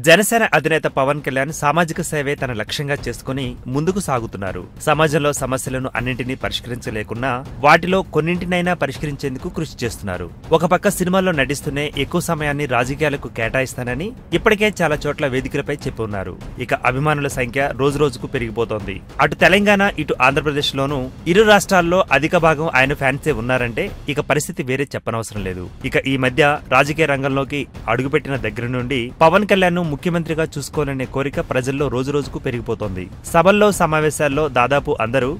జనసేన అధినేత పవన్ కళ్యాణ్ సామాజిక సేవే తన లక్ష్యంగా చేసుకుని ముందుకు సాగుతున్నారు. సమాజంలో సమస్యలను అన్నింటినీ పరిష్కరించలేకున్నా వాటిలో కొన్నింటినైనా పరిష్కరించేందుకు కృషి చేస్తున్నారు. ఒక పక్క సినిమాల్లో నటిస్తూనే ఎక్కువ సమయాన్ని రాజకీయాలకు కేటాయిస్తానని ఇప్పటికే చాలా చోట్ల వేదికలపై చెప్పి ఉన్నారు. ఇక అభిమానుల సంఖ్య రోజురోజుకు పెరిగిపోతోంది. అటు తెలంగాణ ఇటు ఆంధ్రప్రదేశ్ లోనూ ఇరు రాష్ట్రాల్లో అధిక భాగం ఆయన ఫ్యాన్సే ఉన్నారంటే ఇక పరిస్థితి వేరే చెప్పనవసరం లేదు. ఇక ఈ మధ్య రాజకీయ రంగంలోకి అడుగుపెట్టిన దగ్గర నుండి పవన్ కళ్యాణ్ ముఖ్యమంత్రిగా చూసుకోవాలనే కోరిక ప్రజల్లో రోజురోజుకు పెరిగిపోతోంది. సభల్లో సమావేశాల్లో దాదాపు అందరూ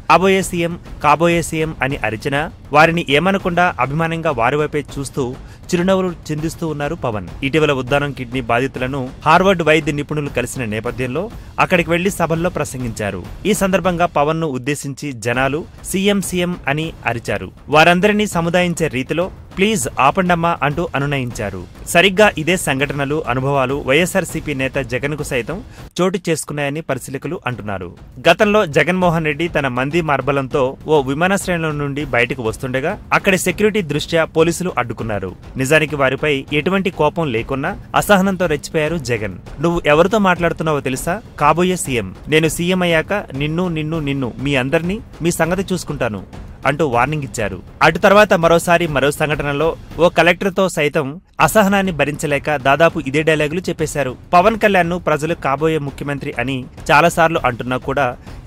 కాబోయే సీఎం అని అరిచినా వారిని ఏమనకుండా అభిమానంగా వారి వైపే చూస్తూ చిరునవ్వులు చిందిస్తూ ఉన్నారు పవన్. ఇటీవల ఉద్దానం కిడ్నీ బాధితులను హార్వర్డ్ వైద్య నిపుణులు కలిసిన నేపథ్యంలో అక్కడికి వెళ్లి సభల్లో ప్రసంగించారు. ఈ సందర్భంగా పవన్ ను ఉద్దేశించి జనాలు సీఎం అని అరిచారు. వారందరినీ సముదాయించే రీతిలో ప్లీజ్ ఆపండమ్మా అంటూ అనునయించారు. సరిగ్గా ఇదే సంఘటనలు అనుభవాలు వైఎస్ఆర్సీపీ నేత జగన్ కు సైతం చోటు చేసుకున్నాయని పరిశీలకులు అంటున్నారు. గతంలో జగన్మోహన్ రెడ్డి తన మంది మార్బలంతో ఓ విమానాశ్రయంలో నుండి బయటకు వస్తుండగా అక్కడి సెక్యూరిటీ దృష్ట్యా పోలీసులు అడ్డుకున్నారు. నిజానికి వారిపై ఎటువంటి కోపం లేకున్నా అసహనంతో రెచ్చిపోయారు జగన్. నువ్వు ఎవరితో మాట్లాడుతున్నావో తెలుసా? కాబోయే సీఎం. నేను సీఎం అయ్యాక నిన్ను మీ అందరినీ మీ సంగతి చూసుకుంటాను అంటూ వార్నింగ్ ఇచ్చారు. అటు తర్వాత మరో సంఘటనలో ఓ కలెక్టర్తో సైతం అసహనాన్ని భరించలేక దాదాపు ఇదే డైలాగులు చెప్పేశారు. పవన్ కళ్యాణ్ ను ప్రజలు కాబోయే ముఖ్యమంత్రి అని చాలాసార్లు అంటున్నా కూడా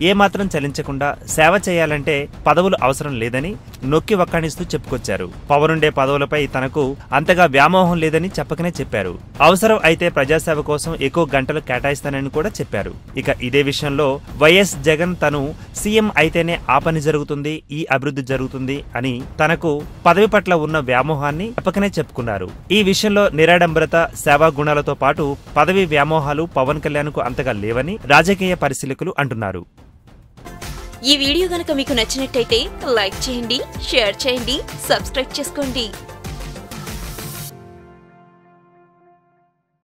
ఏమాత్రం చలించకుండా సేవ చేయాలంటే పదవులు అవసరం లేదని నొక్కి వక్కాణిస్తూ చెప్పుకొచ్చారు. పవనుండే పదవులపై తనకు అంతగా వ్యామోహం లేదని చెప్పకనే చెప్పారు. అవసరం అయితే ప్రజాసేవ కోసం ఎక్కువ గంటలు కేటాయిస్తానని కూడా చెప్పారు. ఇక ఇదే విషయంలో వైఎస్ జగన్ తను సీఎం అయితేనే ఆ పని జరుగుతుంది, ఈ అభివృద్ధి జరుగుతుంది అని తనకు పదవి పట్ల ఉన్న వ్యామోహాన్ని చెప్పకనే చెప్పుకున్నారు. ఈ విషయంలో నిరాడంబరత, సేవా గుణాలతో పాటు పదవి వ్యామోహాలు పవన్ కళ్యాణ్ కు అంతగా లేవని రాజకీయ పరిశీలకులు అంటున్నారు. ఈ వీడియో గనుక మీకు నచ్చినట్టయితే లైక్ చేయండి, షేర్ చేయండి, సబ్స్క్రైబ్ చేసుకోండి.